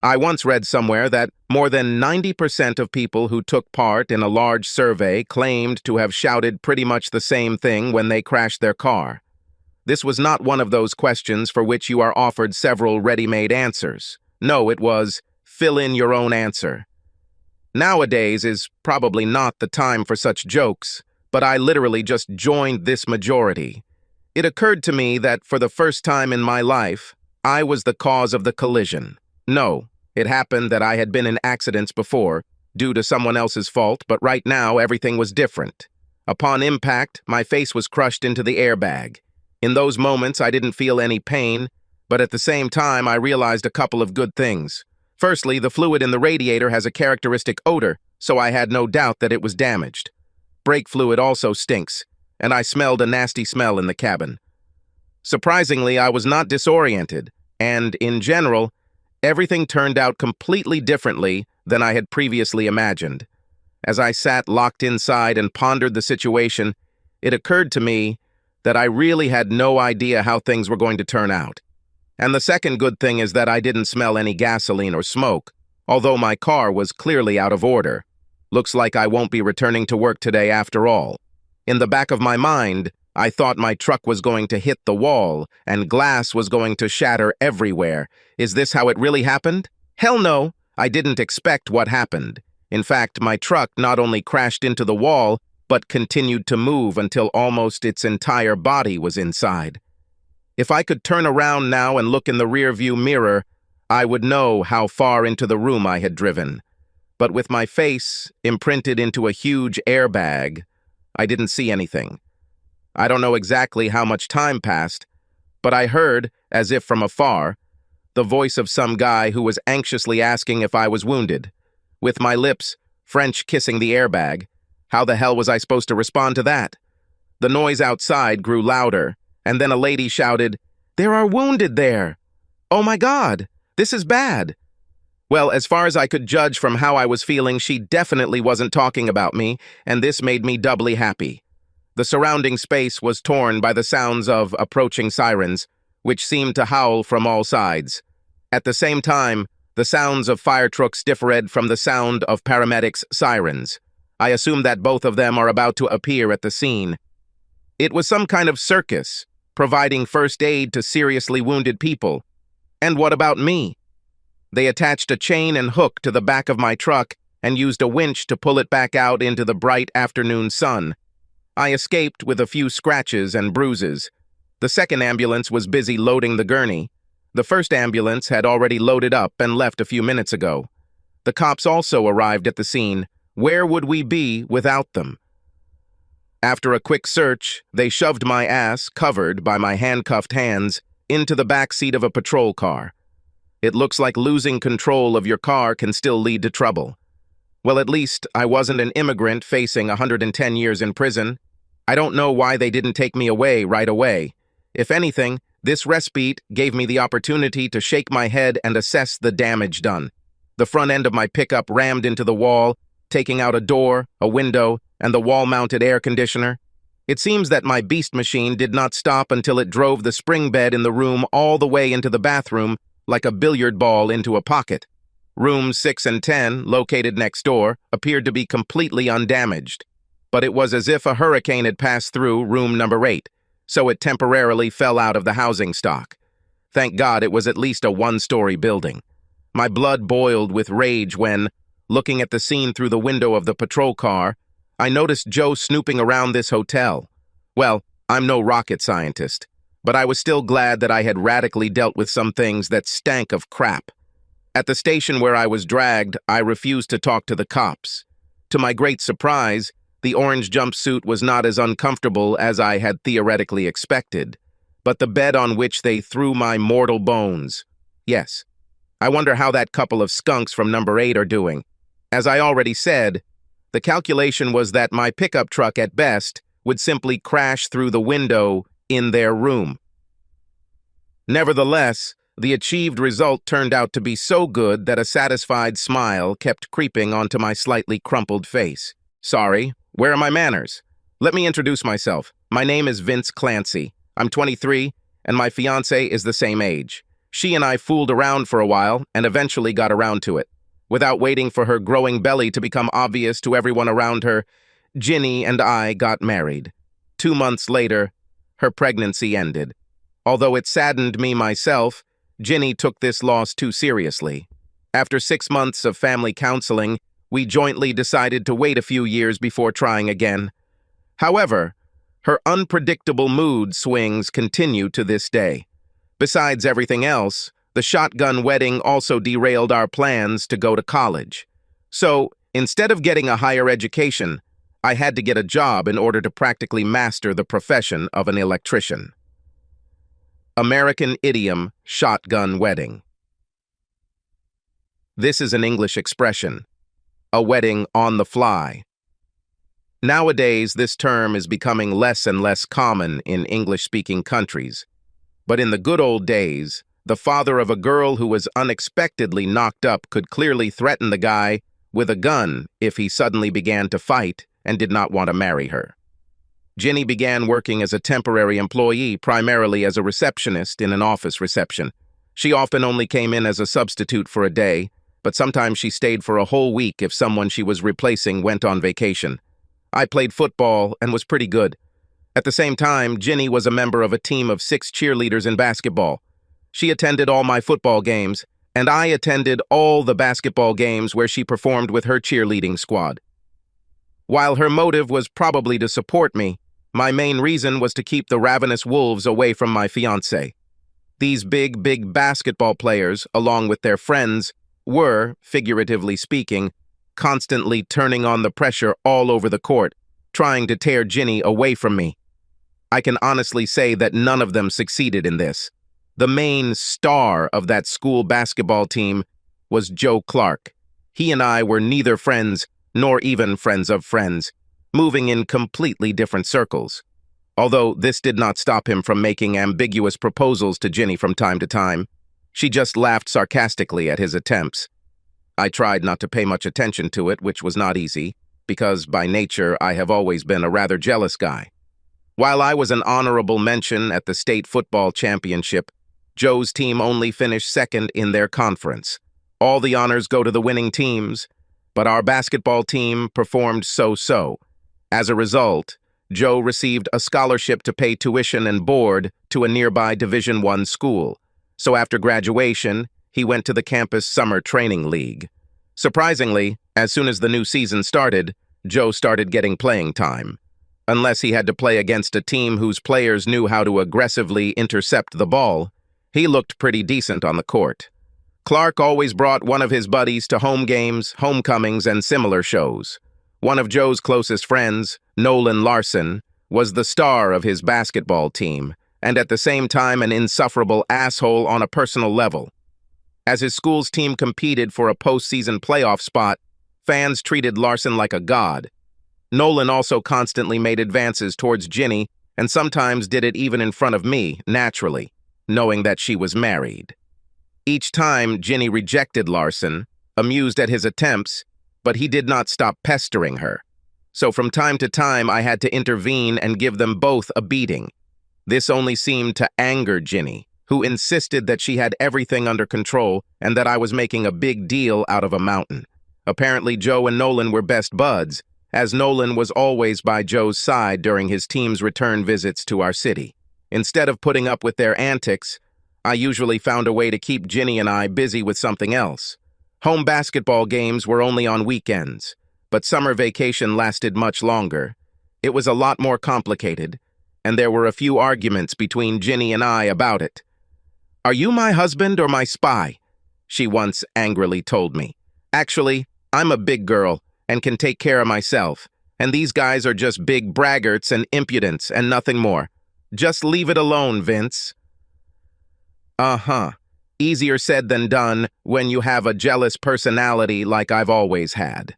I once read somewhere that more than 90% of people who took part in a large survey claimed to have shouted pretty much the same thing when they crashed their car. This was not one of those questions for which you are offered several ready-made answers. No, it was, fill in your own answer. Nowadays is probably not the time for such jokes, but I literally just joined this majority. It occurred to me that for the first time in my life, I was the cause of the collision. No, it happened that I had been in accidents before, due to someone else's fault, but right now everything was different. Upon impact, my face was crushed into the airbag. In those moments, I didn't feel any pain, but at the same time, I realized a couple of good things. Firstly, the fluid in the radiator has a characteristic odor, so I had no doubt that it was damaged. Brake fluid also stinks, and I smelled a nasty smell in the cabin. Surprisingly, I was not disoriented, and, in general, everything turned out completely differently than I had previously imagined. As I sat locked inside and pondered the situation, it occurred to me that I really had no idea how things were going to turn out. And the second good thing is that I didn't smell any gasoline or smoke, although my car was clearly out of order. Looks like I won't be returning to work today after all. In the back of my mind, I thought my truck was going to hit the wall and glass was going to shatter everywhere. Is this how it really happened? Hell no, I didn't expect what happened. In fact, my truck not only crashed into the wall, but continued to move until almost its entire body was inside. If I could turn around now and look in the rearview mirror, I would know how far into the room I had driven. But with my face imprinted into a huge airbag, I didn't see anything. I don't know exactly how much time passed, but I heard, as if from afar, the voice of some guy who was anxiously asking if I was wounded. With my lips French kissing the airbag, how the hell was I supposed to respond to that? The noise outside grew louder, and then a lady shouted, "There are wounded there! Oh my God, this is bad!" Well, as far as I could judge from how I was feeling, she definitely wasn't talking about me, and this made me doubly happy. The surrounding space was torn by the sounds of approaching sirens, which seemed to howl from all sides. At the same time, the sounds of fire trucks differed from the sound of paramedics' sirens. I assume that both of them are about to appear at the scene. It was some kind of circus, providing first aid to seriously wounded people. And what about me? They attached a chain and hook to the back of my truck and used a winch to pull it back out into the bright afternoon sun. I escaped with a few scratches and bruises. The second ambulance was busy loading the gurney. The first ambulance had already loaded up and left a few minutes ago. The cops also arrived at the scene. Where would we be without them? After a quick search, they shoved my ass, covered by my handcuffed hands, into the back seat of a patrol car. It looks like losing control of your car can still lead to trouble. Well, at least I wasn't an immigrant facing 110 years in prison. I don't know why they didn't take me away right away. If anything, this respite gave me the opportunity to shake my head and assess the damage done. The front end of my pickup rammed into the wall, taking out a door, a window, and the wall-mounted air conditioner. It seems that my beast machine did not stop until it drove the spring bed in the room all the way into the bathroom like a billiard ball into a pocket. Rooms 6 and 10, located next door, appeared to be completely undamaged. But it was as if a hurricane had passed through room number 8, so it temporarily fell out of the housing stock. Thank God it was at least a one-story building. My blood boiled with rage when, looking at the scene through the window of the patrol car, I noticed Joe snooping around this hotel. Well, I'm no rocket scientist, but I was still glad that I had radically dealt with some things that stank of crap. At the station where I was dragged, I refused to talk to the cops. To my great surprise, the orange jumpsuit was not as uncomfortable as I had theoretically expected, but the bed on which they threw my mortal bones. Yes, I wonder how that couple of skunks from number 8 are doing. As I already said, the calculation was that my pickup truck at best would simply crash through the window in their room. Nevertheless, the achieved result turned out to be so good that a satisfied smile kept creeping onto my slightly crumpled face. Sorry, where are my manners? Let me introduce myself. My name is Vince Clancy. I'm 23, and my fiancée is the same age. She and I fooled around for a while and eventually got around to it. Without waiting for her growing belly to become obvious to everyone around her, Ginny and I got married. 2 months later, her pregnancy ended. Although it saddened me myself, Ginny took this loss too seriously. After 6 months of family counseling, we jointly decided to wait a few years before trying again. However, her unpredictable mood swings continue to this day. Besides everything else, the shotgun wedding also derailed our plans to go to college. So, instead of getting a higher education, I had to get a job in order to practically master the profession of an electrician. American idiom, shotgun wedding. This is an English expression, a wedding on the fly. Nowadays, this term is becoming less and less common in English-speaking countries. But in the good old days, the father of a girl who was unexpectedly knocked up could clearly threaten the guy with a gun if he suddenly began to fight and did not want to marry her. Ginny began working as a temporary employee, primarily as a receptionist in an office reception. She often only came in as a substitute for a day, but sometimes she stayed for a whole week if someone she was replacing went on vacation. I played football and was pretty good. At the same time, Ginny was a member of a team of 6 cheerleaders in basketball. She attended all my football games, and I attended all the basketball games where she performed with her cheerleading squad. While her motive was probably to support me, my main reason was to keep the ravenous wolves away from my fiancé. These big basketball players, along with their friends, were, figuratively speaking, constantly turning on the pressure all over the court, trying to tear Ginny away from me. I can honestly say that none of them succeeded in this. The main star of that school basketball team was Joe Clark. He and I were neither friends nor even friends of friends, moving in completely different circles. Although this did not stop him from making ambiguous proposals to Ginny from time to time, she just laughed sarcastically at his attempts. I tried not to pay much attention to it, which was not easy, because by nature I have always been a rather jealous guy. While I was an honorable mention at the state football championship, Joe's team only finished second in their conference. All the honors go to the winning teams, but our basketball team performed so-so. As a result, Joe received a scholarship to pay tuition and board to a nearby Division I school. So after graduation, he went to the campus summer training league. Surprisingly, as soon as the new season started, Joe started getting playing time. Unless he had to play against a team whose players knew how to aggressively intercept the ball, he looked pretty decent on the court. Clark always brought one of his buddies to home games, homecomings, and similar shows. One of Joe's closest friends, Nolan Larson, was the star of his basketball team, and at the same time an insufferable asshole on a personal level. As his school's team competed for a postseason playoff spot, fans treated Larson like a god. Nolan also constantly made advances towards Ginny, and sometimes did it even in front of me, naturally, knowing that she was married. Each time, Ginny rejected Larson, amused at his attempts, but he did not stop pestering her. So from time to time, I had to intervene and give them both a beating. This only seemed to anger Ginny, who insisted that she had everything under control and that I was making a big deal out of a mountain. Apparently, Joe and Nolan were best buds, as Nolan was always by Joe's side during his team's return visits to our city. Instead of putting up with their antics, I usually found a way to keep Ginny and I busy with something else. Home basketball games were only on weekends, but summer vacation lasted much longer. It was a lot more complicated, and there were a few arguments between Ginny and I about it. "Are you my husband or my spy?" she once angrily told me. "Actually, I'm a big girl and can take care of myself, and these guys are just big braggarts and impudents and nothing more. Just leave it alone, Vince." Easier said than done when you have a jealous personality like I've always had.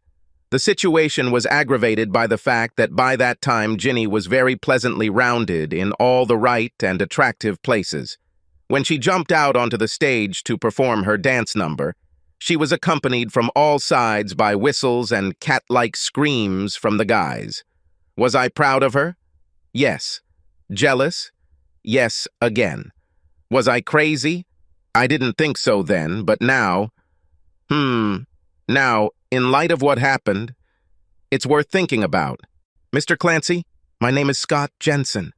The situation was aggravated by the fact that by that time Ginny was very pleasantly rounded in all the right and attractive places. When she jumped out onto the stage to perform her dance number, she was accompanied from all sides by whistles and cat-like screams from the guys. Was I proud of her? Yes. Jealous? Yes, again. Was I crazy? I didn't think so then, but now, now, in light of what happened, it's worth thinking about. Mr. Clancy, my name is Scott Jensen.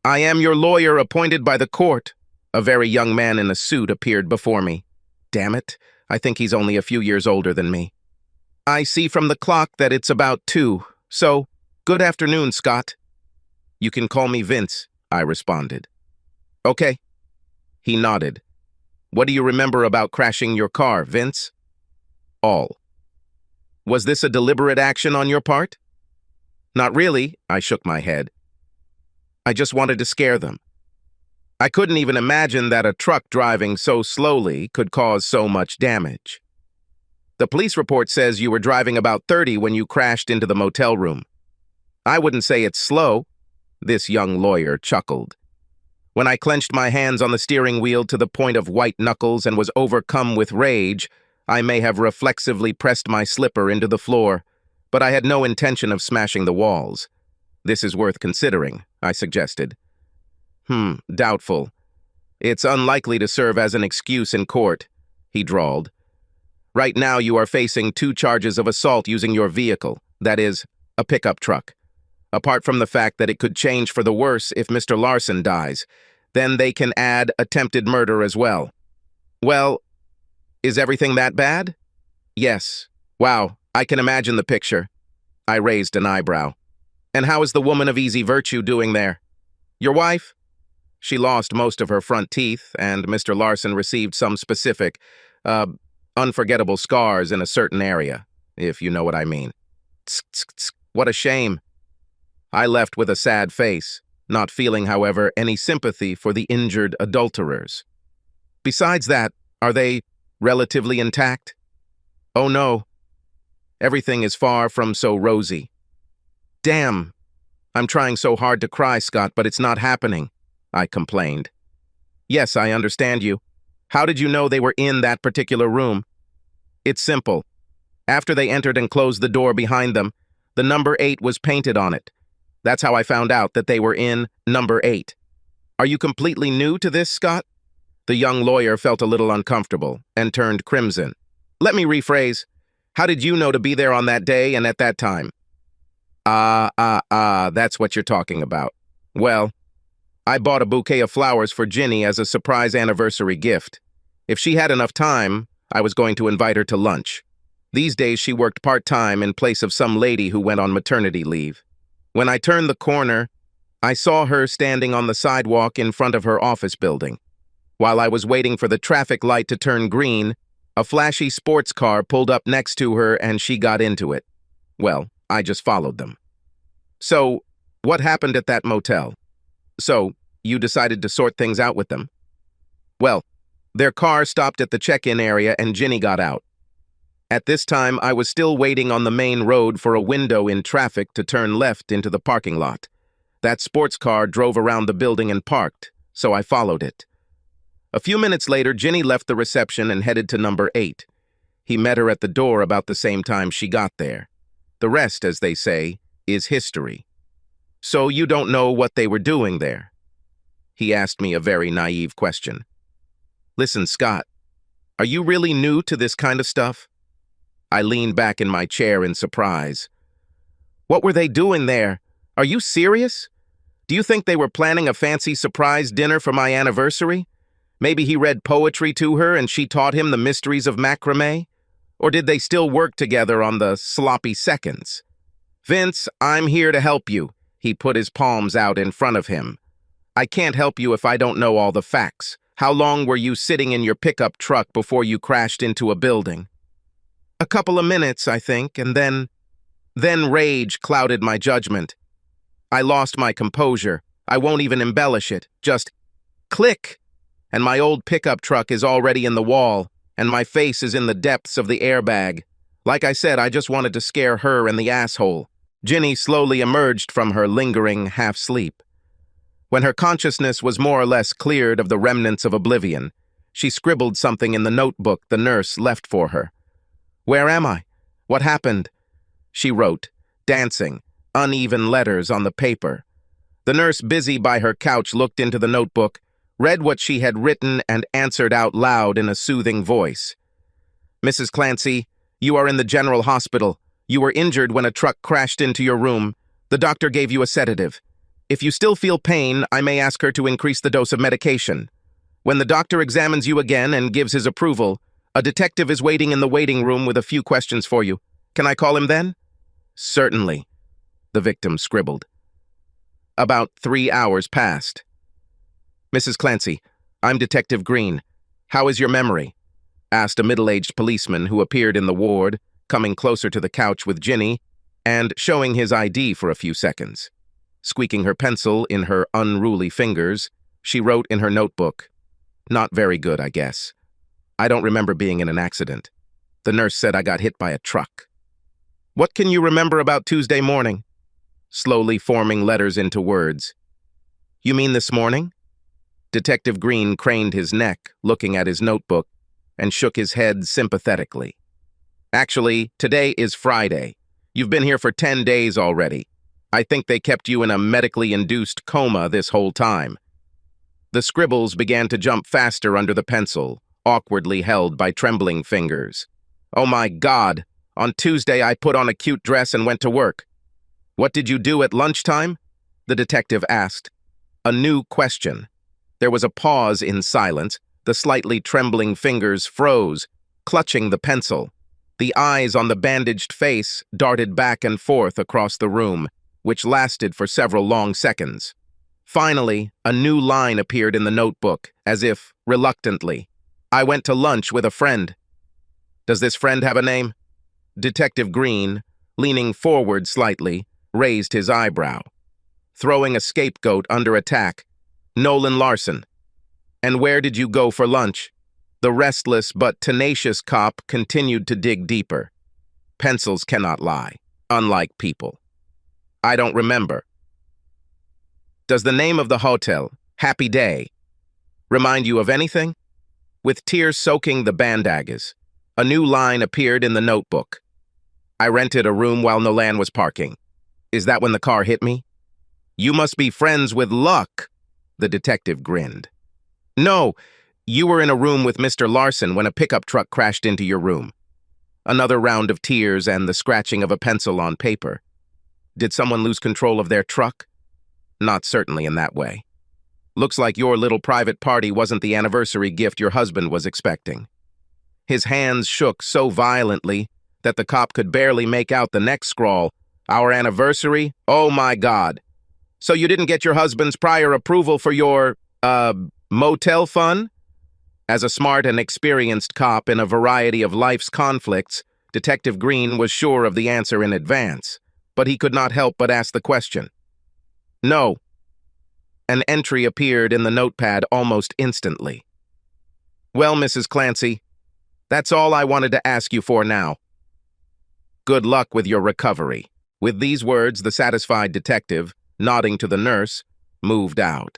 I am your lawyer appointed by the court. A very young man in a suit appeared before me. Damn it, I think he's only a few years older than me. I see from the clock that it's about 2, so good afternoon, Scott. You can call me Vince, I responded. Okay. He nodded. What do you remember about crashing your car, Vince? All. Was this a deliberate action on your part? Not really, I shook my head. I just wanted to scare them. I couldn't even imagine that a truck driving so slowly could cause so much damage. The police report says you were driving about 30 when you crashed into the motel room. I wouldn't say it's slow, this young lawyer chuckled. When I clenched my hands on the steering wheel to the point of white knuckles and was overcome with rage, I may have reflexively pressed my slipper into the floor, but I had no intention of smashing the walls. This is worth considering, I suggested. Doubtful. It's unlikely to serve as an excuse in court, he drawled. Right now you are facing 2 charges of assault using your vehicle, that is, a pickup truck. Apart from the fact that it could change for the worse if Mr. Larson dies, then they can add attempted murder as well. Well, is everything that bad? Yes. Wow, I can imagine the picture. I raised an eyebrow. And how is the woman of easy virtue doing there? Your wife? She lost most of her front teeth, and Mr. Larson received some specific, unforgettable scars in a certain area, if you know what I mean. Tsk, tsk, tsk. What a shame. I left with a sad face, not feeling, however, any sympathy for the injured adulterers. Besides that, are they relatively intact? Oh no. Everything is far from so rosy. Damn. I'm trying so hard to cry, Scott, but it's not happening, I complained. Yes, I understand you. How did you know they were in that particular room? It's simple. After they entered and closed the door behind them, the number 8 was painted on it. That's how I found out that they were in number 8. Are you completely new to this, Scott? The young lawyer felt a little uncomfortable and turned crimson. Let me rephrase. How did you know to be there on that day and at that time? That's what you're talking about. Well, I bought a bouquet of flowers for Ginny as a surprise anniversary gift. If she had enough time, I was going to invite her to lunch. These days she worked part-time in place of some lady who went on maternity leave. When I turned the corner, I saw her standing on the sidewalk in front of her office building. While I was waiting for the traffic light to turn green, a flashy sports car pulled up next to her and she got into it. Well, I just followed them. So, what happened at that motel? So, you decided to sort things out with them? Well, their car stopped at the check-in area and Ginny got out. At this time, I was still waiting on the main road for a window in traffic to turn left into the parking lot. That sports car drove around the building and parked, so I followed it. A few minutes later, Ginny left the reception and headed to number 8. He met her at the door about the same time she got there. The rest, as they say, is history. So you don't know what they were doing there? He asked me a very naive question. Listen, Scott, are you really new to this kind of stuff? I leaned back in my chair in surprise. What were they doing there? Are you serious? Do you think they were planning a fancy surprise dinner for my anniversary? Maybe he read poetry to her and she taught him the mysteries of macrame? Or did they still work together on the sloppy seconds? Vince, I'm here to help you. He put his palms out in front of him. I can't help you if I don't know all the facts. How long were you sitting in your pickup truck before you crashed into a building? A couple of minutes, I think, and then rage clouded my judgment. I lost my composure. I won't even embellish it. Just click, and my old pickup truck is already in the wall, and my face is in the depths of the airbag. Like I said, I just wanted to scare her and the asshole. Ginny slowly emerged from her lingering half-sleep. When her consciousness was more or less cleared of the remnants of oblivion, she scribbled something in the notebook the nurse left for her. Where am I? What happened? She wrote, dancing, uneven letters on the paper. The nurse busy by her couch looked into the notebook, read what she had written, and answered out loud in a soothing voice. "Mrs. Clancy, you are in the general hospital. You were injured when a truck crashed into your room. The doctor gave you a sedative. If you still feel pain, I may ask her to increase the dose of medication. When the doctor examines you again and gives his approval, a detective is waiting in the waiting room with a few questions for you. Can I call him then?" "Certainly," the victim scribbled. About 3 hours passed. "Mrs. Clancy, I'm Detective Green. How is your memory?" asked a middle-aged policeman who appeared in the ward, coming closer to the couch with Ginny and showing his ID for a few seconds. Squeaking her pencil in her unruly fingers, she wrote in her notebook, "Not very good, I guess. I don't remember being in an accident. The nurse said I got hit by a truck." "What can you remember about Tuesday morning?" Slowly forming letters into words. "You mean this morning?" Detective Green craned his neck, looking at his notebook, and shook his head sympathetically. "Actually, today is Friday. You've been here for 10 days already. I think they kept you in a medically induced coma this whole time." The scribbles began to jump faster under the pencil, awkwardly held by trembling fingers. "Oh my God! On Tuesday I put on a cute dress and went to work." "What did you do at lunchtime?" the detective asked. A new question. There was a pause in silence. The slightly trembling fingers froze, clutching the pencil. The eyes on the bandaged face darted back and forth across the room, which lasted for several long seconds. Finally, a new line appeared in the notebook, as if reluctantly. "I went to lunch with a friend." "Does this friend have a name?" Detective Green, leaning forward slightly, raised his eyebrow. Throwing a scapegoat under attack. "Nolan Larson." "And where did you go for lunch?" The restless but tenacious cop continued to dig deeper. Pencils cannot lie, unlike people. "I don't remember." "Does the name of the hotel, Happy Day, remind you of anything?" With tears soaking the bandages, a new line appeared in the notebook. "I rented a room while Nolan was parking. Is that when the car hit me?" "You must be friends with Luck," the detective grinned. "No, you were in a room with Mr. Larson when a pickup truck crashed into your room." Another round of tears and the scratching of a pencil on paper. "Did someone lose control of their truck?" "Not certainly in that way. Looks like your little private party wasn't the anniversary gift your husband was expecting." His hands shook so violently that the cop could barely make out the next scrawl. "Our anniversary? Oh my God. So you didn't get your husband's prior approval for your, motel fun?" As a smart and experienced cop in a variety of life's conflicts, Detective Green was sure of the answer in advance, but he could not help but ask the question. "No." An entry appeared in the notepad almost instantly. "Well, Mrs. Clancy, that's all I wanted to ask you for now. Good luck with your recovery." With these words, the satisfied detective, nodding to the nurse, moved out.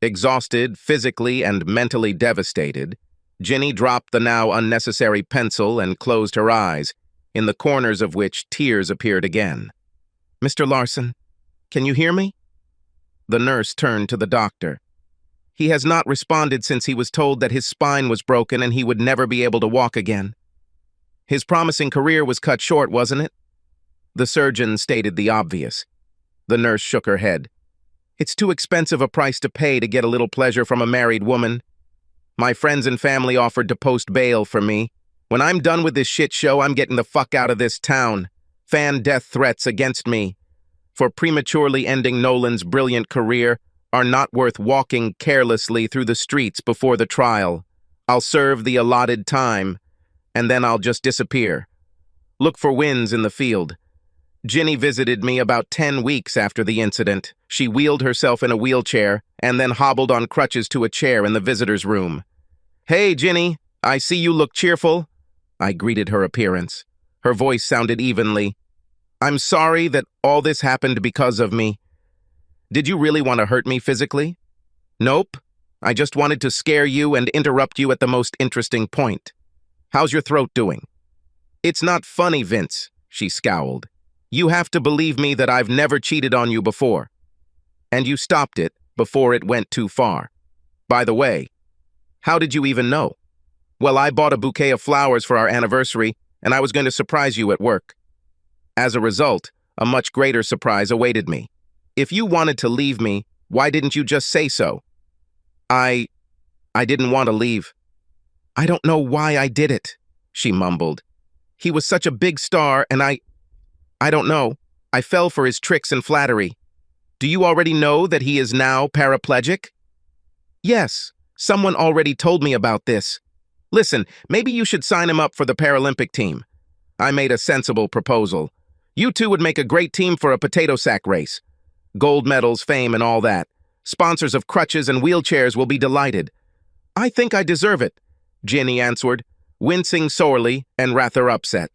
Exhausted, physically and mentally devastated, Ginny dropped the now unnecessary pencil and closed her eyes, in the corners of which tears appeared again. "Mr. Larson, can you hear me?" The nurse turned to the doctor. "He has not responded since he was told that his spine was broken and he would never be able to walk again. His promising career was cut short, wasn't it?" The surgeon stated the obvious. The nurse shook her head. "It's too expensive a price to pay to get a little pleasure from a married woman. My friends and family offered to post bail for me. When I'm done with this shit show, I'm getting the fuck out of this town. Fan death threats against me for prematurely ending Nolan's brilliant career are not worth walking carelessly through the streets before the trial. I'll serve the allotted time, and then I'll just disappear. Look for wins in the field." Ginny visited me about 10 weeks after the incident. She wheeled herself in a wheelchair and then hobbled on crutches to a chair in the visitor's room. "Hey, Ginny, I see you look cheerful." I greeted her appearance. Her voice sounded evenly. "I'm sorry that all this happened because of me. Did you really want to hurt me physically?" "Nope. I just wanted to scare you and interrupt you at the most interesting point. How's your throat doing?" "It's not funny, Vince," she scowled. "You have to believe me that I've never cheated on you before." "And you stopped it before it went too far." By the way, how did you even know? Well, I bought a bouquet of flowers for our anniversary, and I was going to surprise you at work. As a result, a much greater surprise awaited me. If you wanted to leave me, why didn't you just say so? I didn't want to leave. I don't know why I did it, she mumbled. He was such a big star, and I don't know. I fell for his tricks and flattery. Do you already know that he is now paraplegic? Yes, someone already told me about this. Listen, maybe you should sign him up for the Paralympic team. I made a sensible proposal. You two would make a great team for a potato sack race. Gold medals, fame, and all that. Sponsors of crutches and wheelchairs will be delighted. I think I deserve it, Ginny answered, wincing sorely and rather upset.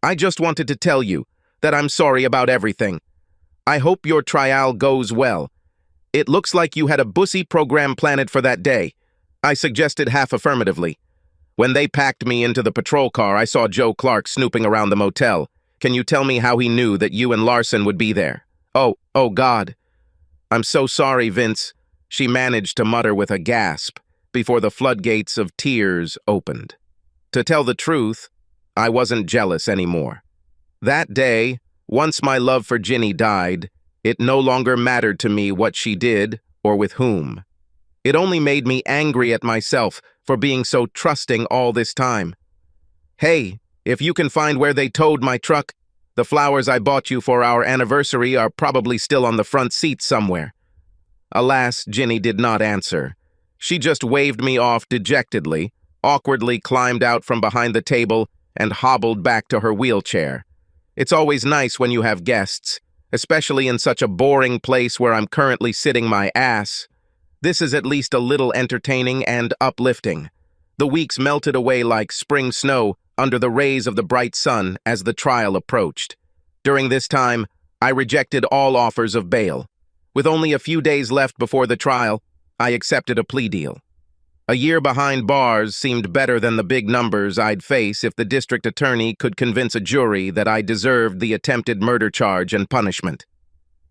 I just wanted to tell you that I'm sorry about everything. I hope your trial goes well. It looks like you had a bussy program planned for that day. I suggested half affirmatively. When they packed me into the patrol car, I saw Joe Clark snooping around the motel. Can you tell me how he knew that you and Larson would be there? Oh God. I'm so sorry, Vince, she managed to mutter with a gasp before the floodgates of tears opened. To tell the truth, I wasn't jealous anymore. That day, once my love for Ginny died, it no longer mattered to me what she did or with whom. It only made me angry at myself for being so trusting all this time. Hey, if you can find where they towed my truck, the flowers I bought you for our anniversary are probably still on the front seat somewhere. Alas, Ginny did not answer. She just waved me off dejectedly, awkwardly climbed out from behind the table, and hobbled back to her wheelchair. It's always nice when you have guests, especially in such a boring place where I'm currently sitting my ass. This is at least a little entertaining and uplifting. The weeks melted away like spring snow under the rays of the bright sun as the trial approached. During this time, I rejected all offers of bail. With only a few days left before the trial, I accepted a plea deal. A year behind bars seemed better than the big numbers I'd face if the district attorney could convince a jury that I deserved the attempted murder charge and punishment.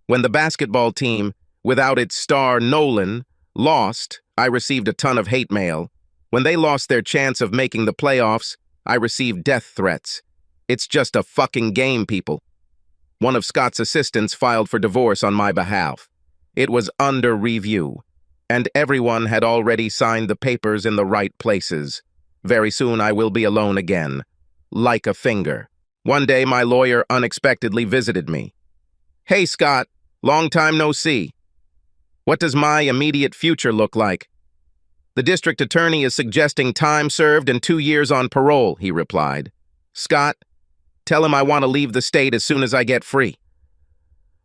When the basketball team, without its star Nolan, lost, I received a ton of hate mail. When they lost their chance of making the playoffs, I received death threats. It's just a fucking game, people. One of Scott's assistants filed for divorce on my behalf. It was under review, and everyone had already signed the papers in the right places. Very soon I will be alone again, like a finger. One day my lawyer unexpectedly visited me. Hey, Scott, long time no see. What does my immediate future look like? The district attorney is suggesting time served and 2 years on parole, he replied. Scott, tell him I want to leave the state as soon as I get free.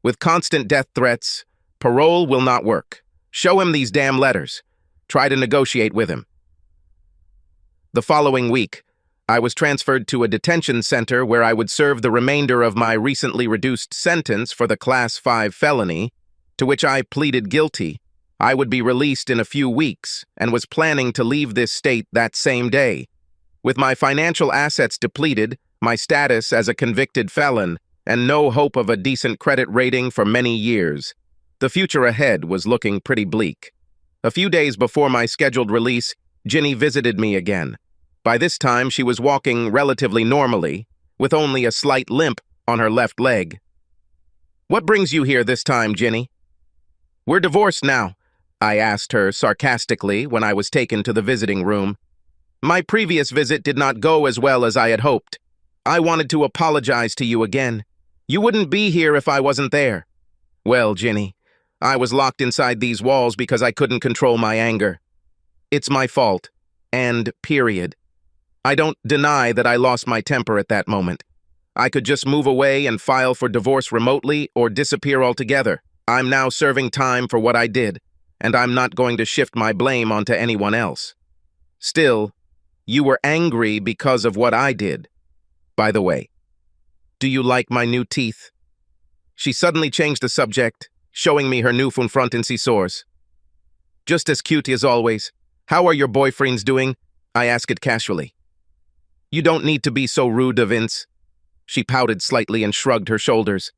With constant death threats, parole will not work. Show him these damn letters. Try to negotiate with him. The following week, I was transferred to a detention center where I would serve the remainder of my recently reduced sentence for the Class 5 felony, to which I pleaded guilty. I would be released in a few weeks and was planning to leave this state that same day. With my financial assets depleted, my status as a convicted felon, and no hope of a decent credit rating for many years, the future ahead was looking pretty bleak. A few days before my scheduled release, Ginny visited me again. By this time, she was walking relatively normally, with only a slight limp on her left leg. What brings you here this time, Ginny? We're divorced now, I asked her sarcastically when I was taken to the visiting room. My previous visit did not go as well as I had hoped. I wanted to apologize to you again. You wouldn't be here if I wasn't there. Well, Ginny, I was locked inside these walls because I couldn't control my anger. It's my fault. And period. I don't deny that I lost my temper at that moment. I could just move away and file for divorce remotely or disappear altogether. I'm now serving time for what I did, and I'm not going to shift my blame onto anyone else. Still, you were angry because of what I did. By the way, do you like my new teeth? She suddenly changed the subject, showing me her new front incisors. Just as cute as always. How are your boyfriends doing? I asked it casually. You don't need to be so rude, Vince. She pouted slightly and shrugged her shoulders.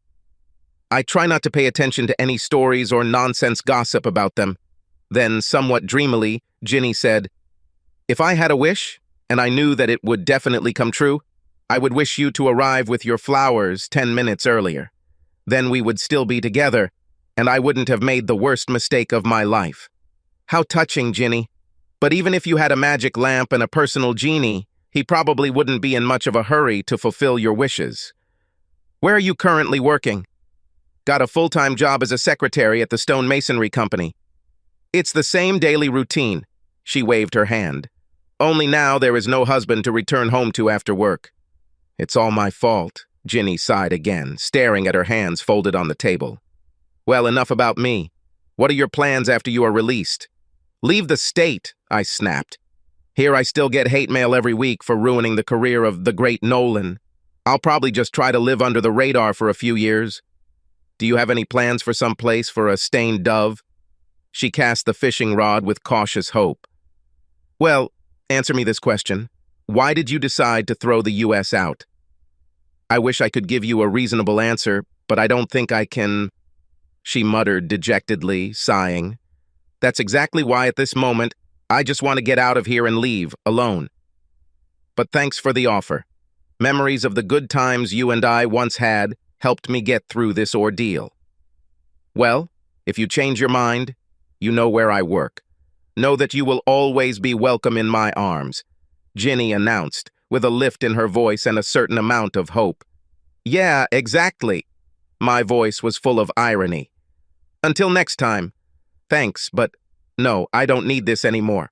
I try not to pay attention to any stories or nonsense gossip about them. Then, somewhat dreamily, Ginny said, "If I had a wish, and I knew that it would definitely come true, I would wish you to arrive with your flowers 10 minutes earlier. Then we would still be together, and I wouldn't have made the worst mistake of my life." How touching, Ginny. But even if you had a magic lamp and a personal genie, he probably wouldn't be in much of a hurry to fulfill your wishes. Where are you currently working? Got a full-time job as a secretary at the stonemasonry company. It's the same daily routine. She waved her hand. Only now there is no husband to return home to after work. It's all my fault, Ginny sighed again, staring at her hands folded on the table. Well, enough about me. What are your plans after you are released? Leave the state, I snapped. Here I still get hate mail every week for ruining the career of the great Nolan. I'll probably just try to live under the radar for a few years. Do you have any plans for some place for a stained dove? She cast the fishing rod with cautious hope. Well, answer me this question. Why did you decide to throw the U.S. out? I wish I could give you a reasonable answer, but I don't think I can, she muttered dejectedly, sighing. That's exactly why at this moment, I just want to get out of here and leave, alone. But thanks for the offer. Memories of the good times you and I once had helped me get through this ordeal. Well, if you change your mind, you know where I work. Know that you will always be welcome in my arms, Ginny announced, with a lift in her voice and a certain amount of hope. Yeah, exactly. My voice was full of irony. Until next time. Thanks, but no, I don't need this anymore.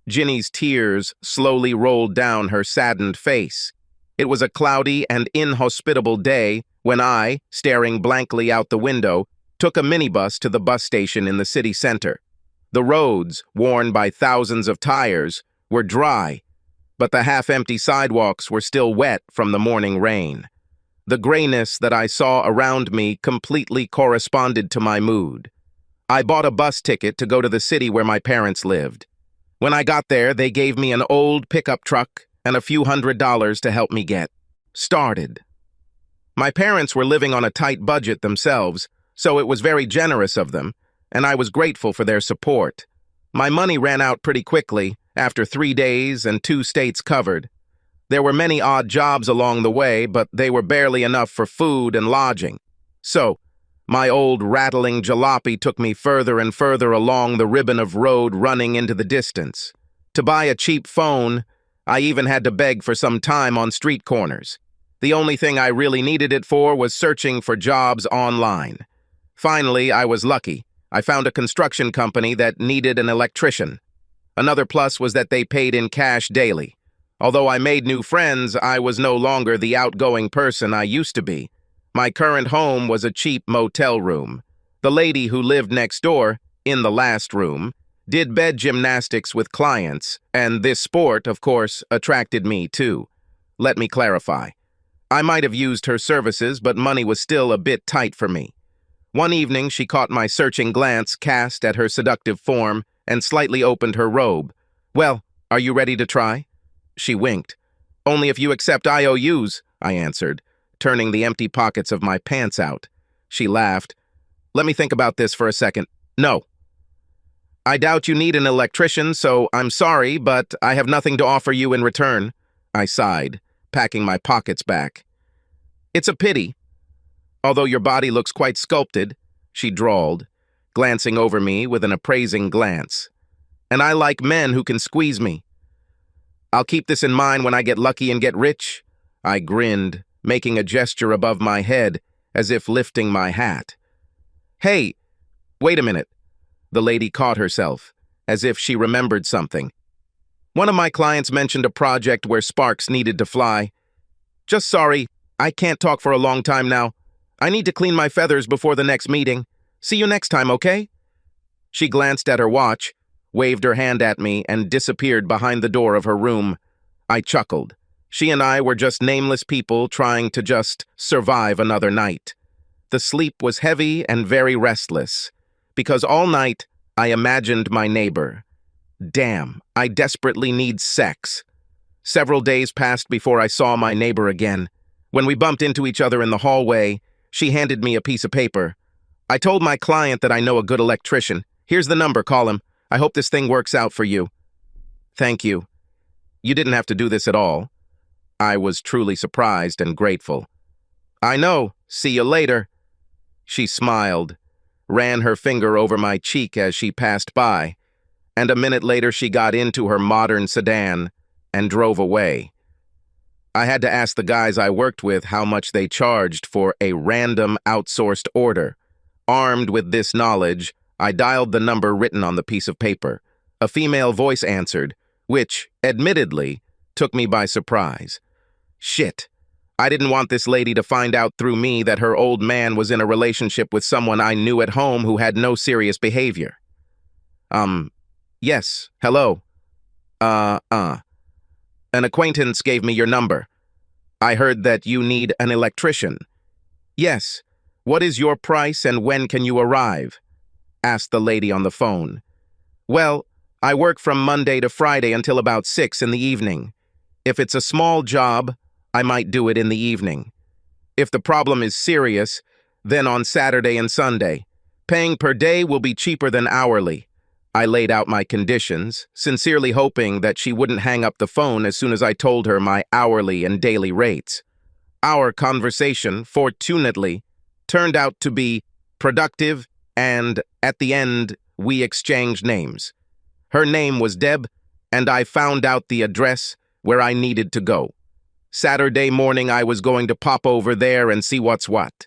Ginny's tears slowly rolled down her saddened face. It was a cloudy and inhospitable day when I, staring blankly out the window, took a minibus to the bus station in the city center. The roads, worn by thousands of tires, were dry, but the half-empty sidewalks were still wet from the morning rain. The grayness that I saw around me completely corresponded to my mood. I bought a bus ticket to go to the city where my parents lived. When I got there, they gave me an old pickup truck and a few $100s to help me get started. My parents were living on a tight budget themselves, so it was very generous of them, and I was grateful for their support. My money ran out pretty quickly, after 3 days and 2 states covered. There were many odd jobs along the way, but they were barely enough for food and lodging. So, my old rattling jalopy took me further and further along the ribbon of road running into the distance. To buy a cheap phone, I even had to beg for some time on street corners. The only thing I really needed it for was searching for jobs online. Finally, I was lucky. I found a construction company that needed an electrician. Another plus was that they paid in cash daily. Although I made new friends, I was no longer the outgoing person I used to be. My current home was a cheap motel room. The lady who lived next door, in the last room, did bed gymnastics with clients, and this sport, of course, attracted me too. Let me clarify. I might have used her services, but money was still a bit tight for me. One evening, she caught my searching glance cast at her seductive form and slightly opened her robe. Well, are you ready to try? She winked. Only if you accept IOUs, I answered, turning the empty pockets of my pants out. She laughed. Let me think about this for a second. No. I doubt you need an electrician, so I'm sorry, but I have nothing to offer you in return. I sighed, packing my pockets back. It's a pity. Although your body looks quite sculpted, she drawled, glancing over me with an appraising glance. And I like men who can squeeze me. I'll keep this in mind when I get lucky and get rich. I grinned, making a gesture above my head, as if lifting my hat. Hey, wait a minute. The lady caught herself, as if she remembered something. One of my clients mentioned a project where sparks needed to fly. Just sorry, I can't talk for a long time now. I need to clean my feathers before the next meeting. See you next time, okay? She glanced at her watch, waved her hand at me, and disappeared behind the door of her room. I chuckled. She and I were just nameless people trying to just survive another night. The sleep was heavy and very restless, because all night I imagined my neighbor. Damn, I desperately need sex. Several days passed before I saw my neighbor again. When we bumped into each other in the hallway, she handed me a piece of paper. I told my client that I know a good electrician. Here's the number, call him. I hope this thing works out for you. Thank you. You didn't have to do this at all. I was truly surprised and grateful. I know. See you later. She smiled, ran her finger over my cheek as she passed by, and a minute later she got into her modern sedan and drove away. I had to ask the guys I worked with how much they charged for a random outsourced order. Armed with this knowledge, I dialed the number written on the piece of paper. A female voice answered, which, admittedly, took me by surprise. Shit. I didn't want this lady to find out through me that her old man was in a relationship with someone I knew at home who had no serious behavior. Yes, hello. An acquaintance gave me your number. I heard that you need an electrician. Yes. What is your price and when can you arrive? Asked the lady on the phone. Well, I work from Monday to Friday until about 6 in the evening. If it's a small job, I might do it in the evening. If the problem is serious, then on Saturday and Sunday. Paying per day will be cheaper than hourly. I laid out my conditions, sincerely hoping that she wouldn't hang up the phone as soon as I told her my hourly and daily rates. Our conversation, fortunately, turned out to be productive, and at the end, we exchanged names. Her name was Deb, and I found out the address where I needed to go. Saturday morning, I was going to pop over there and see what's what.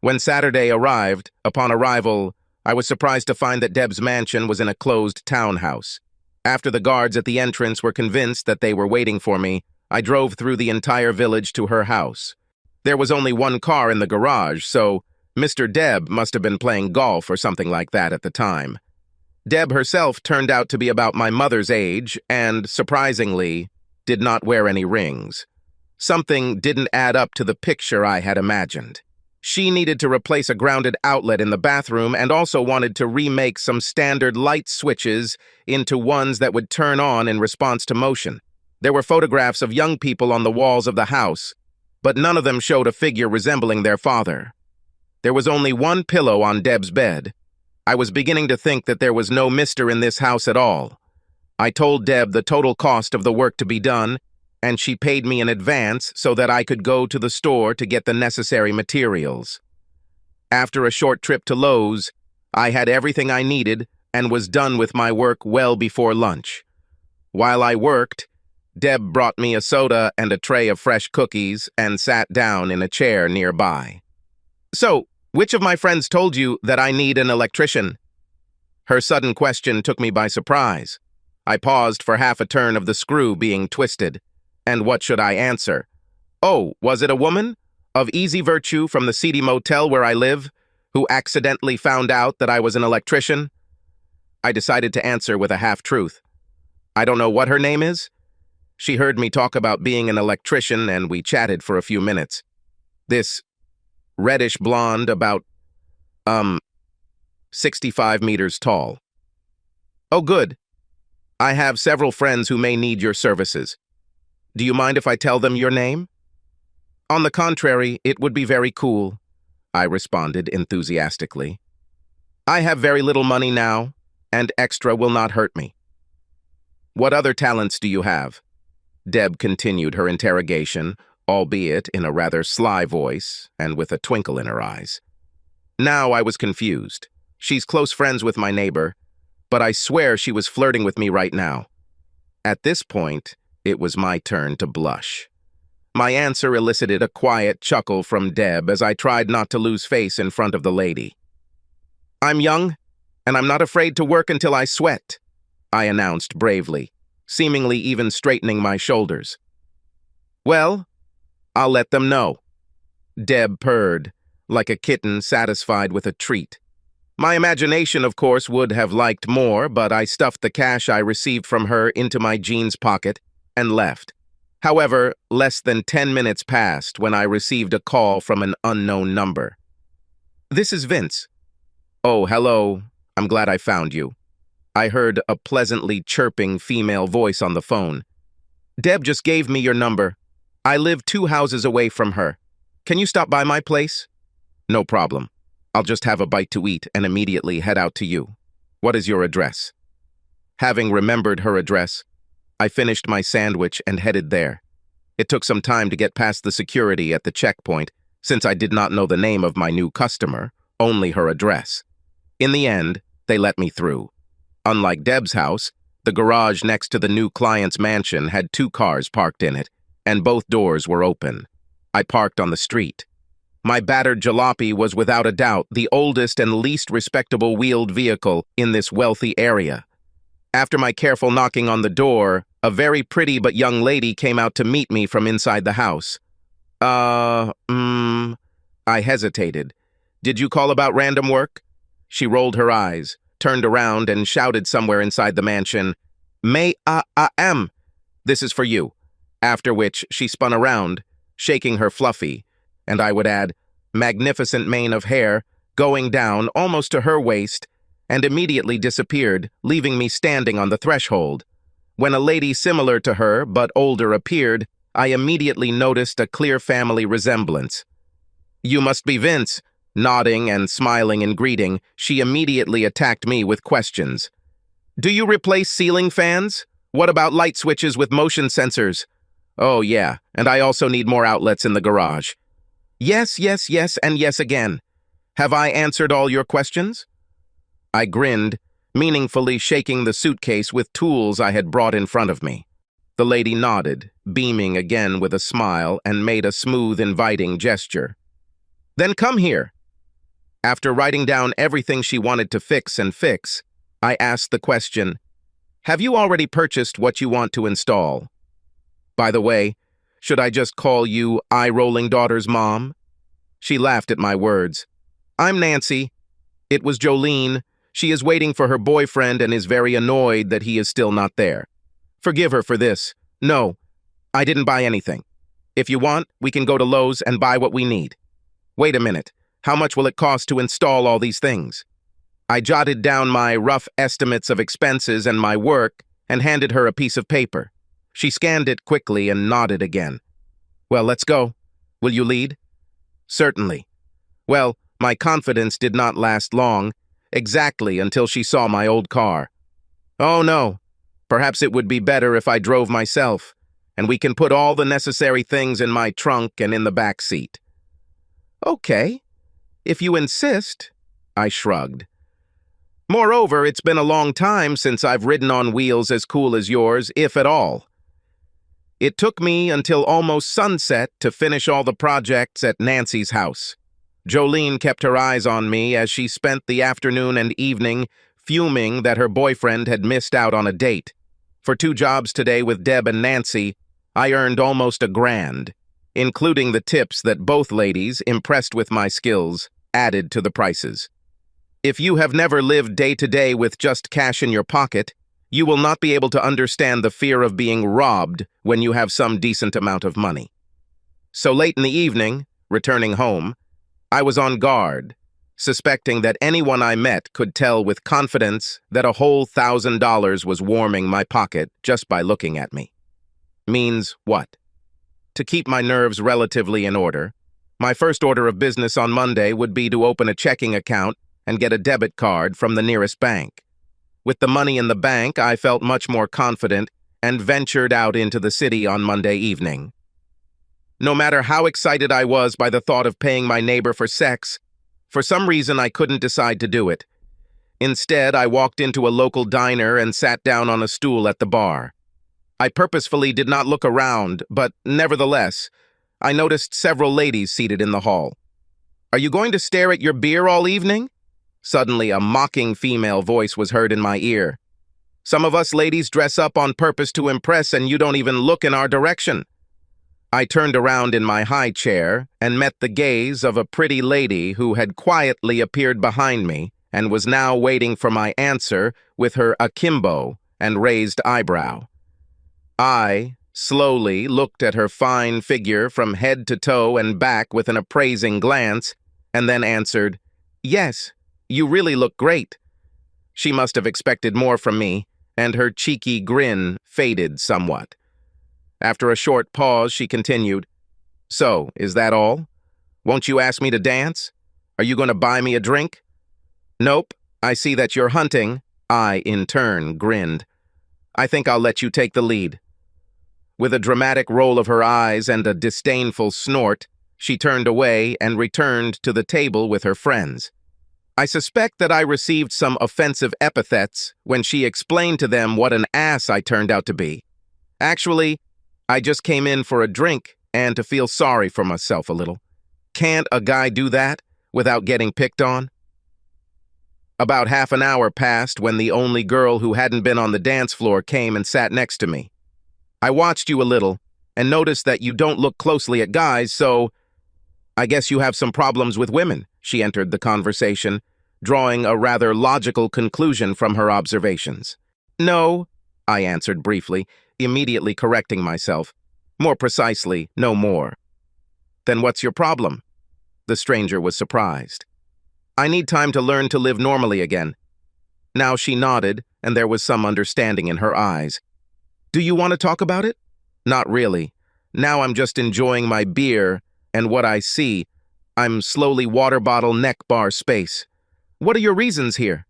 When Saturday arrived, upon arrival, I was surprised to find that Deb's mansion was in a closed townhouse. After the guards at the entrance were convinced that they were waiting for me, I drove through the entire village to her house. There was only one car in the garage, so Mr. Deb must have been playing golf or something like that at the time. Deb herself turned out to be about my mother's age and, surprisingly, did not wear any rings. Something didn't add up to the picture I had imagined. She needed to replace a grounded outlet in the bathroom and also wanted to remake some standard light switches into ones that would turn on in response to motion. There were photographs of young people on the walls of the house, but none of them showed a figure resembling their father. There was only one pillow on Deb's bed. I was beginning to think that there was no mister in this house at all. I told Deb the total cost of the work to be done, and she paid me in advance so that I could go to the store to get the necessary materials. After a short trip to Lowe's, I had everything I needed and was done with my work well before lunch. While I worked, Deb brought me a soda and a tray of fresh cookies and sat down in a chair nearby. So, which of my friends told you that I need an electrician? Her sudden question took me by surprise. I paused for half a turn of the screw being twisted. And what should I answer? Oh, was it a woman? Of easy virtue from the seedy motel where I live, who accidentally found out that I was an electrician? I decided to answer with a half-truth. I don't know what her name is. She heard me talk about being an electrician, and we chatted for a few minutes. This reddish blonde, about, 65 meters tall. Oh, good. I have several friends who may need your services. Do you mind if I tell them your name? On the contrary, it would be very cool, I responded enthusiastically. I have very little money now, and extra will not hurt me. What other talents do you have? Deb continued her interrogation, albeit in a rather sly voice and with a twinkle in her eyes. Now I was confused. She's close friends with my neighbor, but I swear she was flirting with me right now. At this point, it was my turn to blush. My answer elicited a quiet chuckle from Deb as I tried not to lose face in front of the lady. I'm young, and I'm not afraid to work until I sweat, I announced bravely, seemingly even straightening my shoulders. Well, I'll let them know. Deb purred, like a kitten satisfied with a treat. My imagination, of course, would have liked more, but I stuffed the cash I received from her into my jeans pocket and left. However, less than 10 minutes passed when I received a call from an unknown number. This is Vince. Oh, hello. I'm glad I found you. I heard a pleasantly chirping female voice on the phone. Deb just gave me your number. I live 2 houses away from her. Can you stop by my place? No problem. I'll just have a bite to eat and immediately head out to you. What is your address? Having remembered her address, I finished my sandwich and headed there. It took some time to get past the security at the checkpoint, since I did not know the name of my new customer, only her address. In the end, they let me through. Unlike Deb's house, the garage next to the new client's mansion had 2 cars parked in it, and both doors were open. I parked on the street. My battered jalopy was without a doubt the oldest and least respectable wheeled vehicle in this wealthy area. After my careful knocking on the door, a very pretty but young lady came out to meet me from inside the house. I hesitated. Did you call about random work? She rolled her eyes, turned around, and shouted somewhere inside the mansion, May I am. This is for you. After which she spun around, shaking her fluffy, and I would add, magnificent mane of hair, going down almost to her waist, and immediately disappeared, leaving me standing on the threshold. When a lady similar to her, but older, appeared, I immediately noticed a clear family resemblance. You must be Vince. Nodding and smiling in greeting, she immediately attacked me with questions. Do you replace ceiling fans? What about light switches with motion sensors? Oh yeah, and I also need more outlets in the garage. Yes, yes, yes, and yes again. Have I answered all your questions? I grinned, meaningfully shaking the suitcase with tools I had brought in front of me. The lady nodded, beaming again with a smile, and made a smooth, inviting gesture. Then come here. After writing down everything she wanted to fix, I asked the question, have you already purchased what you want to install? By the way, should I just call you eye-rolling daughter's mom? She laughed at my words. I'm Nancy. It was Jolene. She is waiting for her boyfriend and is very annoyed that he is still not there. Forgive her for this. No, I didn't buy anything. If you want, we can go to Lowe's and buy what we need. Wait a minute. How much will it cost to install all these things? I jotted down my rough estimates of expenses and my work and handed her a piece of paper. She scanned it quickly and nodded again. Well, let's go. Will you lead? Certainly. Well, my confidence did not last long, exactly until she saw my old car. Oh no, perhaps it would be better if I drove myself, and we can put all the necessary things in my trunk and in the back seat. Okay. If you insist, I shrugged. Moreover, it's been a long time since I've ridden on wheels as cool as yours, if at all. It took me until almost sunset to finish all the projects at Nancy's house. Jolene kept her eyes on me as she spent the afternoon and evening fuming that her boyfriend had missed out on a date. For 2 jobs today with Deb and Nancy, I earned almost $1,000, including the tips that both ladies, impressed with my skills, added to the prices. If you have never lived day to day with just cash in your pocket, you will not be able to understand the fear of being robbed when you have some decent amount of money. So late in the evening, returning home, I was on guard, suspecting that anyone I met could tell with confidence that a whole $1,000 was warming my pocket just by looking at me. Means what? To keep my nerves relatively in order, my first order of business on Monday would be to open a checking account and get a debit card from the nearest bank. With the money in the bank, I felt much more confident and ventured out into the city on Monday evening. No matter how excited I was by the thought of paying my neighbor for sex, for some reason I couldn't decide to do it. Instead, I walked into a local diner and sat down on a stool at the bar. I purposefully did not look around, but nevertheless, I noticed several ladies seated in the hall. Are you going to stare at your beer all evening? Suddenly, a mocking female voice was heard in my ear. Some of us ladies dress up on purpose to impress, and you don't even look in our direction. I turned around in my high chair and met the gaze of a pretty lady who had quietly appeared behind me and was now waiting for my answer with her akimbo and raised eyebrow. I slowly looked at her fine figure from head to toe and back with an appraising glance, and then answered, Yes, you really look great. She must have expected more from me, and her cheeky grin faded somewhat. After a short pause, she continued, So, is that all? Won't you ask me to dance? Are you going to buy me a drink? Nope, I see that you're hunting, I, in turn, grinned. I think I'll let you take the lead. With a dramatic roll of her eyes and a disdainful snort, she turned away and returned to the table with her friends. I suspect that I received some offensive epithets when she explained to them what an ass I turned out to be. Actually, I just came in for a drink and to feel sorry for myself a little. Can't a guy do that without getting picked on? About half an hour passed when the only girl who hadn't been on the dance floor came and sat next to me. I watched you a little and noticed that you don't look closely at guys, so I guess you have some problems with women, she entered the conversation, drawing a rather logical conclusion from her observations. No, I answered briefly, immediately correcting myself. More precisely, no more. Then what's your problem? The stranger was surprised. I need time to learn to live normally again. Now she nodded, and there was some understanding in her eyes. Do you want to talk about it? Not really. Now I'm just enjoying my beer, and what I see, I'm slowly water bottle neck bar space. What are your reasons here?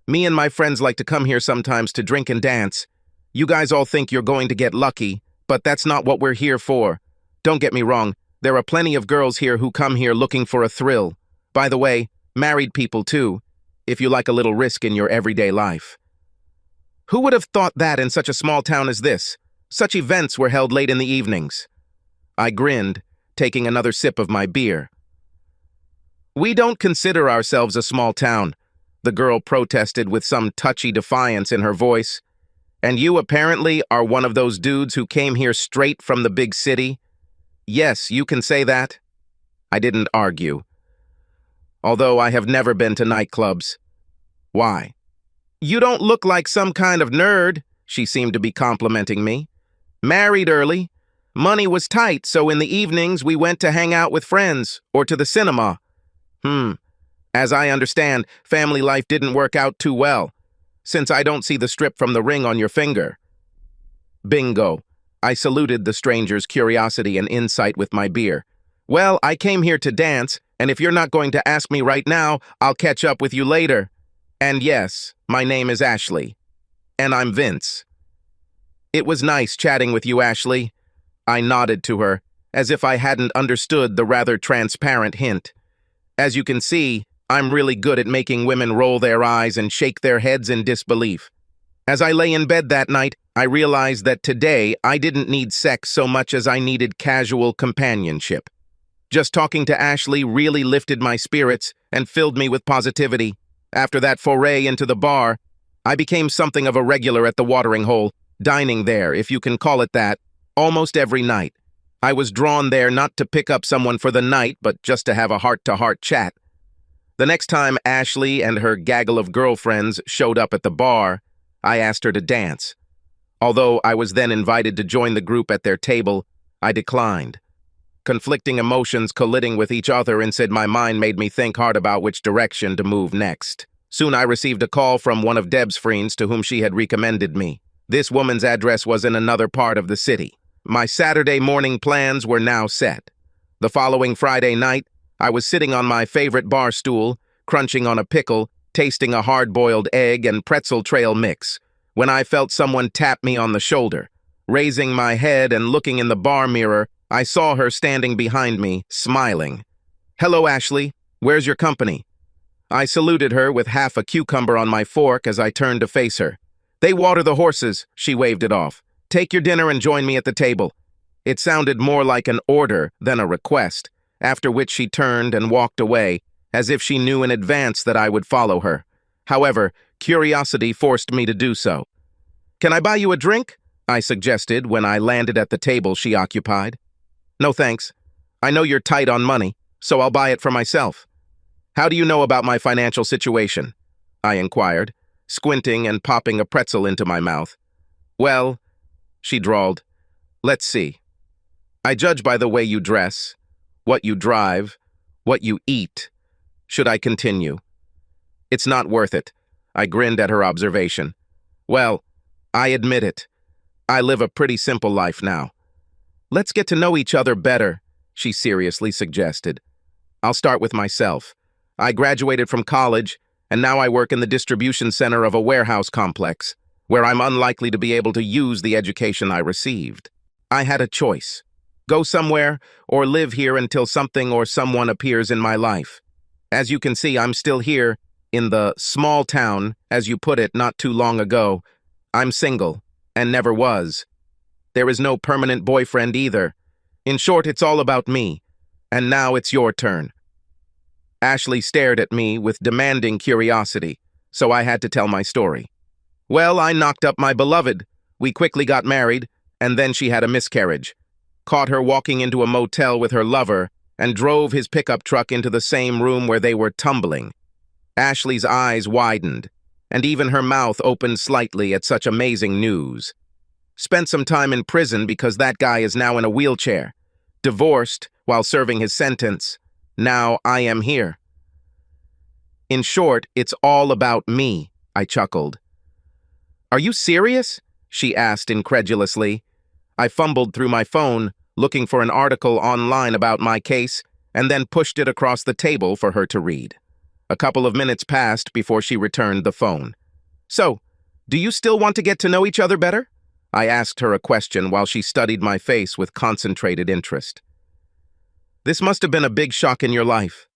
Me and my friends like to come here sometimes to drink and dance. You guys all think you're going to get lucky, but that's not what we're here for. Don't get me wrong, there are plenty of girls here who come here looking for a thrill. By the way, married people too, if you like a little risk in your everyday life. Who would have thought that in such a small town as this? Such events were held late in the evenings. I grinned, taking another sip of my beer. We don't consider ourselves a small town, the girl protested with some touchy defiance in her voice. And you apparently are one of those dudes who came here straight from the big city? Yes, you can say that. I didn't argue. Although I have never been to nightclubs. Why? You don't look like some kind of nerd, she seemed to be complimenting me. Married early. Money was tight, so in the evenings we went to hang out with friends or to the cinema. As I understand, family life didn't work out too well, since I don't see the strip from the ring on your finger. Bingo. I saluted the stranger's curiosity and insight with my beer. Well, I came here to dance, and if you're not going to ask me right now, I'll catch up with you later. And yes, my name is Ashley. And I'm Vince. It was nice chatting with you, Ashley. I nodded to her, as if I hadn't understood the rather transparent hint. As you can see, I'm really good at making women roll their eyes and shake their heads in disbelief. As I lay in bed that night, I realized that today I didn't need sex so much as I needed casual companionship. Just talking to Ashley really lifted my spirits and filled me with positivity. After that foray into the bar, I became something of a regular at the watering hole, dining there, if you can call it that, almost every night. I was drawn there not to pick up someone for the night, but just to have a heart-to-heart chat. The next time Ashley and her gaggle of girlfriends showed up at the bar, I asked her to dance. Although I was then invited to join the group at their table, I declined. Conflicting emotions colliding with each other inside my mind made me think hard about which direction to move next. Soon I received a call from one of Deb's friends to whom she had recommended me. This woman's address was in another part of the city. My Saturday morning plans were now set. The following Friday night, I was sitting on my favorite bar stool, crunching on a pickle, tasting a hard-boiled egg and pretzel trail mix, when I felt someone tap me on the shoulder. Raising my head and looking in the bar mirror, I saw her standing behind me, smiling. Hello, Ashley. Where's your company? I saluted her with half a cucumber on my fork as I turned to face her. They water the horses, she waved it off. Take your dinner and join me at the table. It sounded more like an order than a request, after which she turned and walked away, as if she knew in advance that I would follow her. However, curiosity forced me to do so. Can I buy you a drink? I suggested when I landed at the table she occupied. No thanks. I know you're tight on money, so I'll buy it for myself. How do you know about my financial situation? I inquired, squinting and popping a pretzel into my mouth. Well, she drawled, let's see. I judge by the way you dress, what you drive, what you eat. Should I continue? It's not worth it. I grinned at her observation. Well, I admit it. I live a pretty simple life now. Let's get to know each other better, she seriously suggested. I'll start with myself. I graduated from college, and now I work in the distribution center of a warehouse complex, where I'm unlikely to be able to use the education I received. I had a choice: go somewhere or live here until something or someone appears in my life. As you can see, I'm still here in the small town, as you put it not too long ago. I'm single, and never was. There is no permanent boyfriend either. In short, it's all about me. And now it's your turn. Ashley stared at me with demanding curiosity, so I had to tell my story. Well, I knocked up my beloved. We quickly got married, and then she had a miscarriage. Caught her walking into a motel with her lover, and drove his pickup truck into the same room where they were tumbling. Ashley's eyes widened, and even her mouth opened slightly at such amazing news. Spent some time in prison because that guy is now in a wheelchair. Divorced while serving his sentence. Now I am here. In short, it's all about me, I chuckled. Are you serious? She asked incredulously. I fumbled through my phone, looking for an article online about my case, and then pushed it across the table for her to read. A couple of minutes passed before she returned the phone. So, do you still want to get to know each other better? I asked her a question while she studied my face with concentrated interest. This must have been a big shock in your life,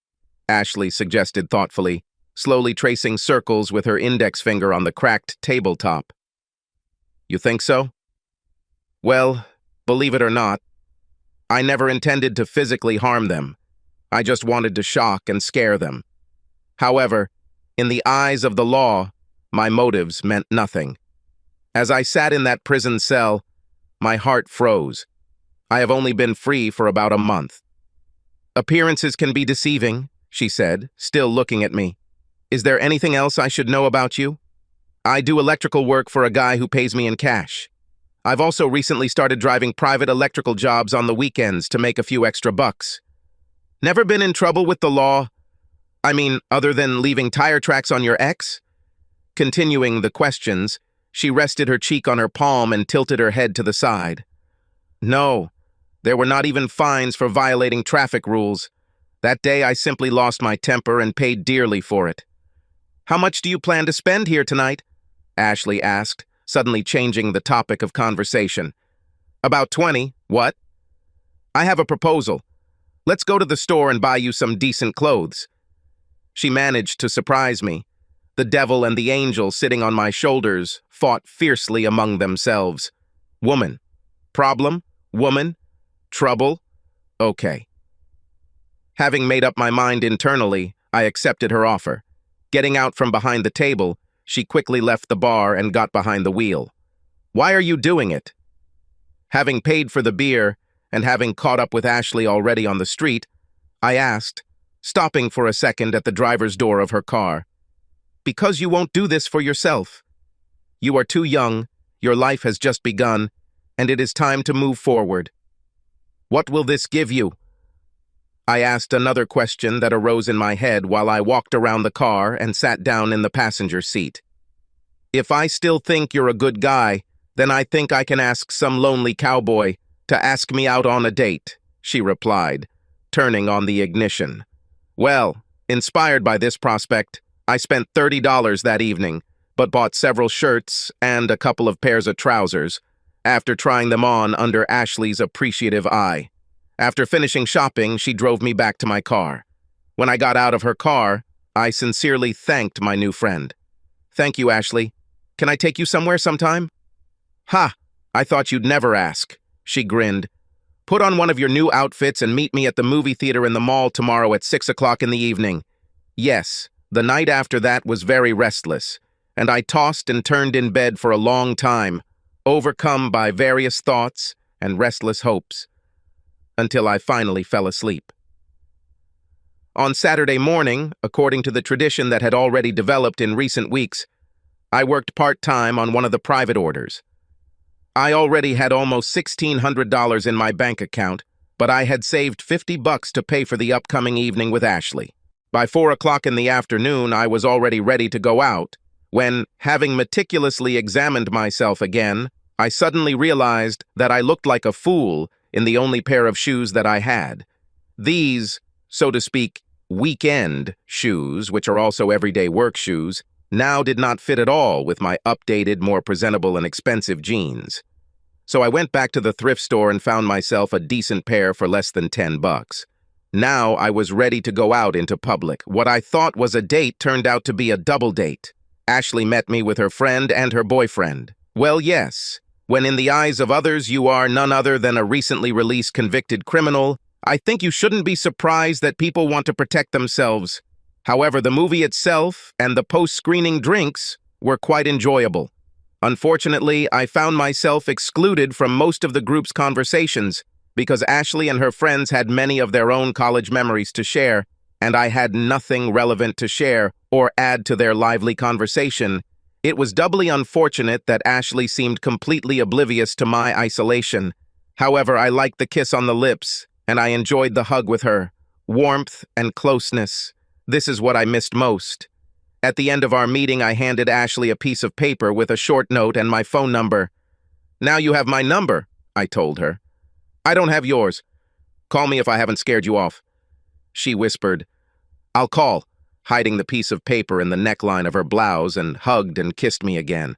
Ashley suggested thoughtfully, slowly tracing circles with her index finger on the cracked tabletop. You think so? Well, believe it or not, I never intended to physically harm them. I just wanted to shock and scare them. However, in the eyes of the law, my motives meant nothing. As I sat in that prison cell, my heart froze. I have only been free for about a month. Appearances can be deceiving, she said, still looking at me. Is there anything else I should know about you? I do electrical work for a guy who pays me in cash. I've also recently started driving private electrical jobs on the weekends to make a few extra bucks. Never been in trouble with the law? I mean, other than leaving tire tracks on your ex? Continuing the questions, she rested her cheek on her palm and tilted her head to the side. No, there were not even fines for violating traffic rules. That day I simply lost my temper and paid dearly for it. How much do you plan to spend here tonight? Ashley asked, suddenly changing the topic of conversation. About 20. What? I have a proposal. Let's go to the store and buy you some decent clothes. She managed to surprise me. The devil and the angel sitting on my shoulders fought fiercely among themselves. Woman. Problem? Woman? Trouble? Okay. Having made up my mind internally, I accepted her offer. Getting out from behind the table, she quickly left the bar and got behind the wheel. Why are you doing it? Having paid for the beer, and having caught up with Ashley already on the street, I asked, stopping for a second at the driver's door of her car. Because you won't do this for yourself. You are too young, your life has just begun, and it is time to move forward. What will this give you? I asked another question that arose in my head while I walked around the car and sat down in the passenger seat. If I still think you're a good guy, then I think I can ask some lonely cowboy to ask me out on a date, she replied, turning on the ignition. Well, inspired by this prospect, I spent $30 that evening, but bought several shirts and a couple of pairs of trousers, after trying them on under Ashley's appreciative eye. After finishing shopping, she drove me back to my car. When I got out of her car, I sincerely thanked my new friend. Thank you, Ashley. Can I take you somewhere sometime? Ha! I thought you'd never ask, she grinned. Put on one of your new outfits and meet me at the movie theater in the mall tomorrow at 6 o'clock in the evening. Yes, the night after that was very restless, and I tossed and turned in bed for a long time, overcome by various thoughts and restless hopes, until I finally fell asleep. On Saturday morning, according to the tradition that had already developed in recent weeks, I worked part-time on one of the private orders. I already had almost $1,600 in my bank account, but I had saved $50 to pay for the upcoming evening with Ashley. By 4 o'clock in the afternoon, I was already ready to go out, when, having meticulously examined myself again, I suddenly realized that I looked like a fool in the only pair of shoes that I had. These, so to speak, weekend shoes, which are also everyday work shoes, now did not fit at all with my updated, more presentable and expensive jeans. So I went back to the thrift store and found myself a decent pair for less than $10. Now I was ready to go out into public. What I thought was a date turned out to be a double date. Ashley met me with her friend and her boyfriend. Well, yes, when in the eyes of others you are none other than a recently released convicted criminal, I think you shouldn't be surprised that people want to protect themselves. However, the movie itself and the post-screening drinks were quite enjoyable. Unfortunately, I found myself excluded from most of the group's conversations because Ashley and her friends had many of their own college memories to share, and I had nothing relevant to share or add to their lively conversation. It was doubly unfortunate that Ashley seemed completely oblivious to my isolation. However, I liked the kiss on the lips, and I enjoyed the hug with her. Warmth and closeness. This is what I missed most. At the end of our meeting, I handed Ashley a piece of paper with a short note and my phone number. "Now you have my number," I told her. "I don't have yours. Call me if I haven't scared you off." She whispered, "I'll call," hiding the piece of paper in the neckline of her blouse, and hugged and kissed me again.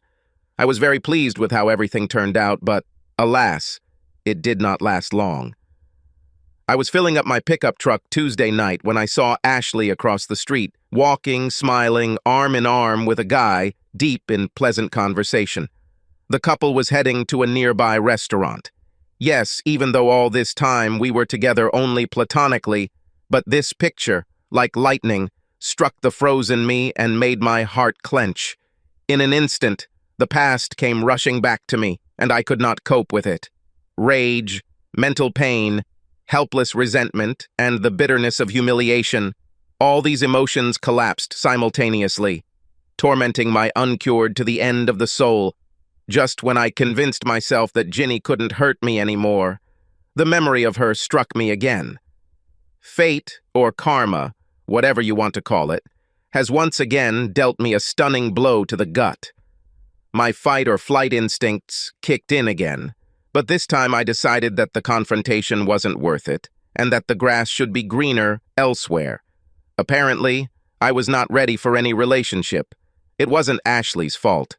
I was very pleased with how everything turned out, but, alas, it did not last long. I was filling up my pickup truck Tuesday night when I saw Ashley across the street, walking, smiling, arm in arm with a guy, deep in pleasant conversation. The couple was heading to a nearby restaurant. Yes, even though all this time we were together only platonically, but this picture, like lightning, struck the frozen me and made my heart clench. In an instant, the past came rushing back to me, and I could not cope with it. Rage, mental pain, helpless resentment, and the bitterness of humiliation, all these emotions collapsed simultaneously, tormenting my uncured to the end of the soul. Just when I convinced myself that Ginny couldn't hurt me anymore, the memory of her struck me again. Fate, or karma, whatever you want to call it, has once again dealt me a stunning blow to the gut. My fight or flight instincts kicked in again, but this time I decided that the confrontation wasn't worth it, and that the grass should be greener elsewhere. Apparently, I was not ready for any relationship. It wasn't Ashley's fault.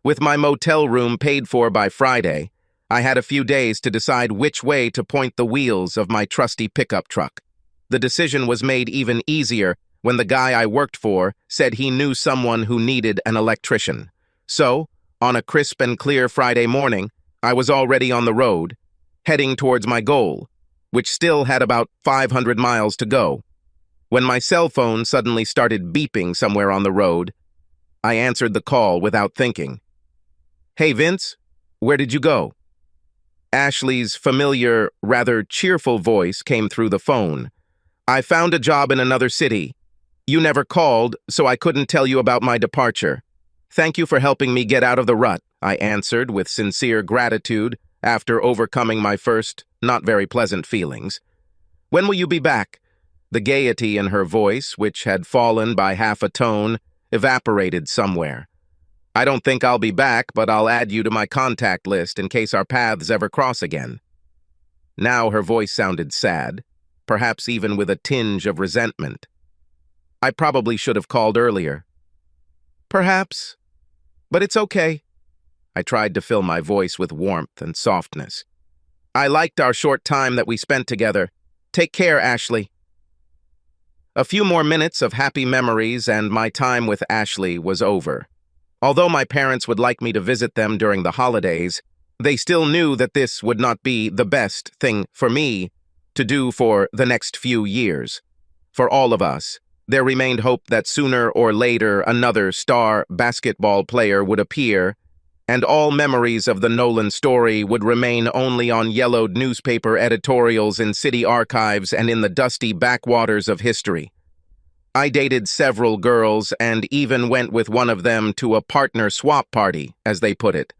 With my motel room paid for by Friday, I had a few days to decide which way to point the wheels of my trusty pickup truck. The decision was made even easier when the guy I worked for said he knew someone who needed an electrician. So, on a crisp and clear Friday morning, I was already on the road, heading towards my goal, which still had about 500 miles to go. When my cell phone suddenly started beeping somewhere on the road, I answered the call without thinking. "Hey, Vince, where did you go?" Ashley's familiar, rather cheerful voice came through the phone. "I found a job in another city. You never called, so I couldn't tell you about my departure. Thank you for helping me get out of the rut," I answered with sincere gratitude after overcoming my first, not very pleasant feelings. "When will you be back?" The gaiety in her voice, which had fallen by half a tone, evaporated somewhere. "I don't think I'll be back, but I'll add you to my contact list in case our paths ever cross again." Now her voice sounded sad, perhaps even with a tinge of resentment. "I probably should have called earlier." "Perhaps, but it's okay." I tried to fill my voice with warmth and softness. "I liked our short time that we spent together. Take care, Ashley." A few more minutes of happy memories and my time with Ashley was over. Although my parents would like me to visit them during the holidays, they still knew that this would not be the best thing for me to do for the next few years. For all of us, there remained hope that sooner or later another star basketball player would appear, and all memories of the Nolan story would remain only on yellowed newspaper editorials in city archives and in the dusty backwaters of history. I dated several girls and even went with one of them to a partner swap party, as they put it.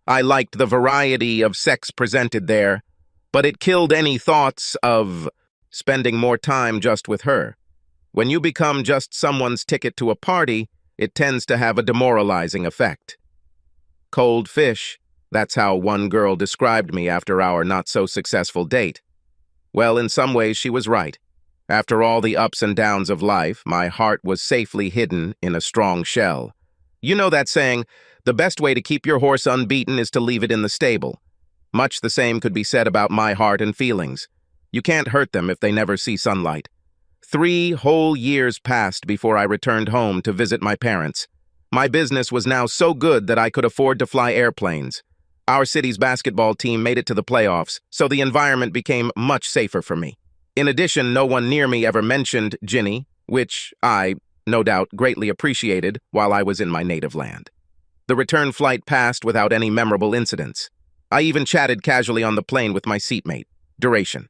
I liked the variety of sex presented there, but it killed any thoughts of spending more time just with her. When you become just someone's ticket to a party, it tends to have a demoralizing effect. Cold fish, that's how one girl described me after our not-so-successful date. Well, in some ways she was right. After all the ups and downs of life, my heart was safely hidden in a strong shell. You know that saying, the best way to keep your horse unbeaten is to leave it in the stable. Much the same could be said about my heart and feelings. You can't hurt them if they never see sunlight. 3 whole years passed before I returned home to visit my parents. My business was now so good that I could afford to fly airplanes. Our city's basketball team made it to the playoffs, so the environment became much safer for me. In addition, no one near me ever mentioned Ginny, which I, no doubt, greatly appreciated while I was in my native land. The return flight passed without any memorable incidents. I even chatted casually on the plane with my seatmate. Duration.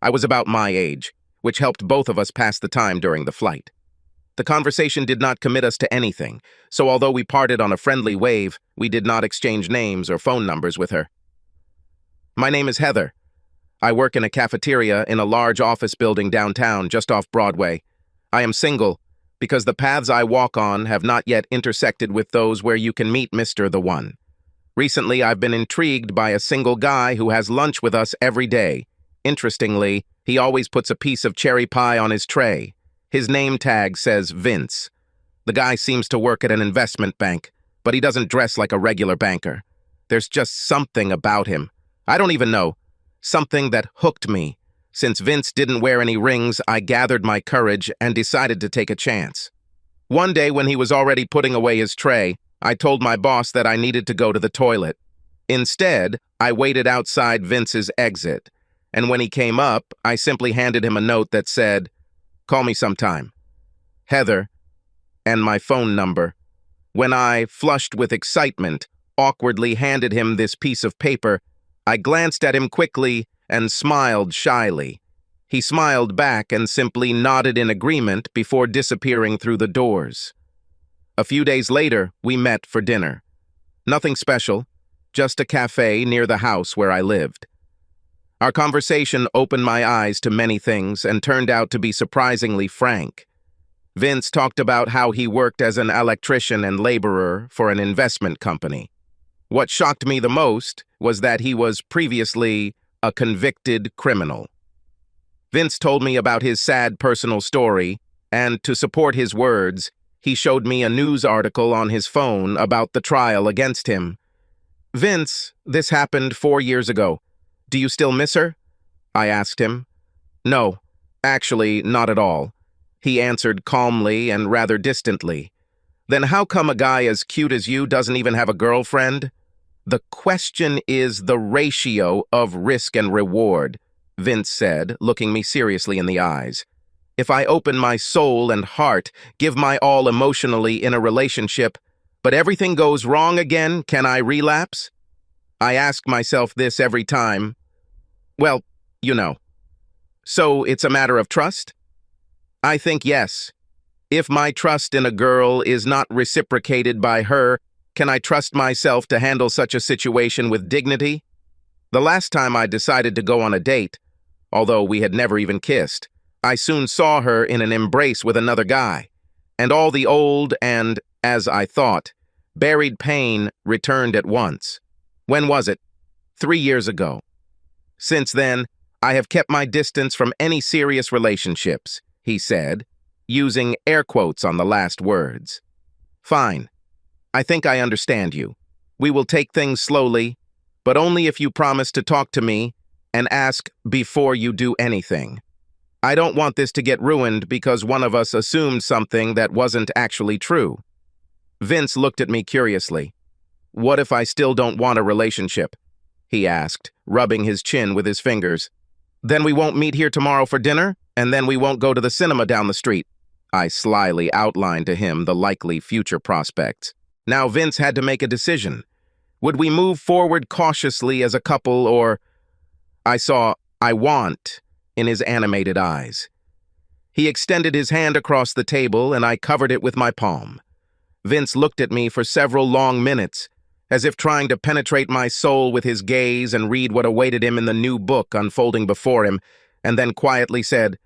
I was about my age, which helped both of us pass the time during the flight. The conversation did not commit us to anything, so although we parted on a friendly wave, we did not exchange names or phone numbers with her. My name is Heather. I work in a cafeteria in a large office building downtown, just off Broadway. I am single, because the paths I walk on have not yet intersected with those where you can meet Mr. the One. Recently, I've been intrigued by a single guy who has lunch with us every day. Interestingly, he always puts a piece of cherry pie on his tray. His name tag says Vince. The guy seems to work at an investment bank, but he doesn't dress like a regular banker. There's just something about him. I don't even know. Something that hooked me. Since Vince didn't wear any rings, I gathered my courage and decided to take a chance. One day when he was already putting away his tray, I told my boss that I needed to go to the toilet. Instead, I waited outside Vince's exit, and when he came up, I simply handed him a note that said, "Call me sometime. Heather," and my phone number. When I, flushed with excitement, awkwardly handed him this piece of paper, I glanced at him quickly and smiled shyly. He smiled back and simply nodded in agreement before disappearing through the doors. A few days later, we met for dinner. Nothing special, just a cafe near the house where I lived. Our conversation opened my eyes to many things and turned out to be surprisingly frank. Vince talked about how he worked as an electrician and laborer for an investment company. What shocked me the most was that he was previously a convicted criminal. Vince told me about his sad personal story, and to support his words, he showed me a news article on his phone about the trial against him. "Vince, this happened 4 years ago. Do you still miss her?" I asked him. "No, actually, not at all," he answered calmly and rather distantly. "Then how come a guy as cute as you doesn't even have a girlfriend?" "The question is the ratio of risk and reward," Vince said, looking me seriously in the eyes. "If I open my soul and heart, give my all emotionally in a relationship, but everything goes wrong again, can I relapse?" I ask myself this every time. Well, you know. So it's a matter of trust? I think yes. If my trust in a girl is not reciprocated by her, can I trust myself to handle such a situation with dignity? The last time I decided to go on a date, although we had never even kissed, I soon saw her in an embrace with another guy, and all the old and, as I thought, buried pain returned at once. When was it? 3 years ago. Since then, I have kept my distance from any serious relationships, he said, using air quotes on the last words. Fine. I think I understand you. We will take things slowly, but only if you promise to talk to me and ask before you do anything. I don't want this to get ruined because one of us assumed something that wasn't actually true. Vince looked at me curiously. What if I still don't want a relationship? He asked, rubbing his chin with his fingers. Then we won't meet here tomorrow for dinner, and then we won't go to the cinema down the street. I slyly outlined to him the likely future prospects. Now Vince had to make a decision. Would we move forward cautiously as a couple, or... I saw "I want" in his animated eyes. He extended his hand across the table, and I covered it with my palm. Vince looked at me for several long minutes, as if trying to penetrate my soul with his gaze and read what awaited him in the new book unfolding before him, and then quietly said,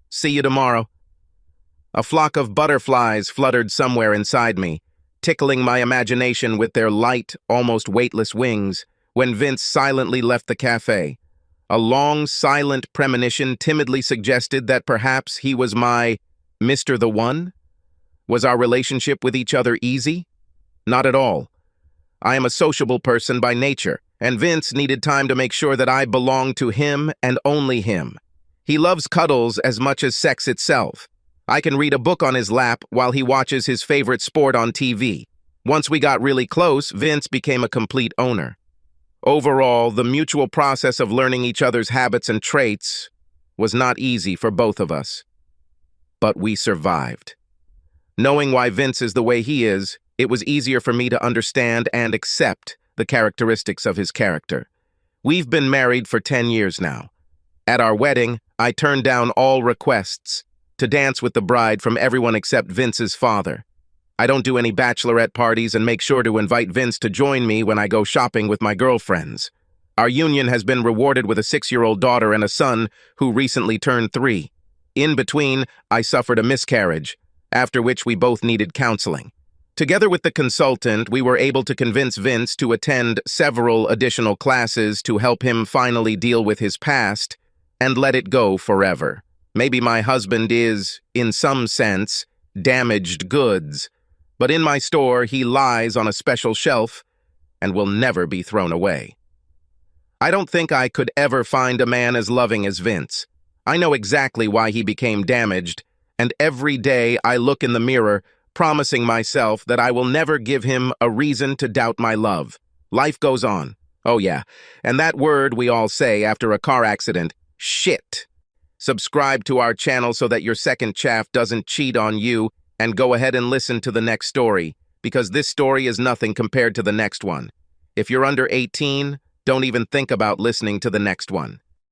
"See you tomorrow." A flock of butterflies fluttered somewhere inside me, tickling my imagination with their light, almost weightless wings, when Vince silently left the cafe. A long, silent premonition timidly suggested that perhaps he was my Mr. the One? Was our relationship with each other easy? Not at all. I am a sociable person by nature, and Vince needed time to make sure that I belonged to him and only him. He loves cuddles as much as sex itself. I can read a book on his lap while he watches his favorite sport on TV. Once we got really close, Vince became a complete owner. Overall, the mutual process of learning each other's habits and traits was not easy for both of us. But we survived. Knowing why Vince is the way he is, it was easier for me to understand and accept the characteristics of his character. We've been married for 10 years now. At our wedding, I turned down all requests to dance with the bride from everyone except Vince's father. I don't do any bachelorette parties and make sure to invite Vince to join me when I go shopping with my girlfriends. Our union has been rewarded with a 6-year-old daughter and a son who recently turned 3. In between, I suffered a miscarriage, after which we both needed counseling. Together with the consultant, we were able to convince Vince to attend several additional classes to help him finally deal with his past and let it go forever. Maybe my husband is, in some sense, damaged goods, but in my store, he lies on a special shelf and will never be thrown away. I don't think I could ever find a man as loving as Vince. I know exactly why he became damaged, and every day I look in the mirror, promising myself that I will never give him a reason to doubt my love. Life goes on. Oh yeah, and that word we all say after a car accident, shit. Subscribe to our channel so that your second chaff doesn't cheat on you, and go ahead and listen to the next story, because this story is nothing compared to the next one. If you're under 18, don't even think about listening to the next one.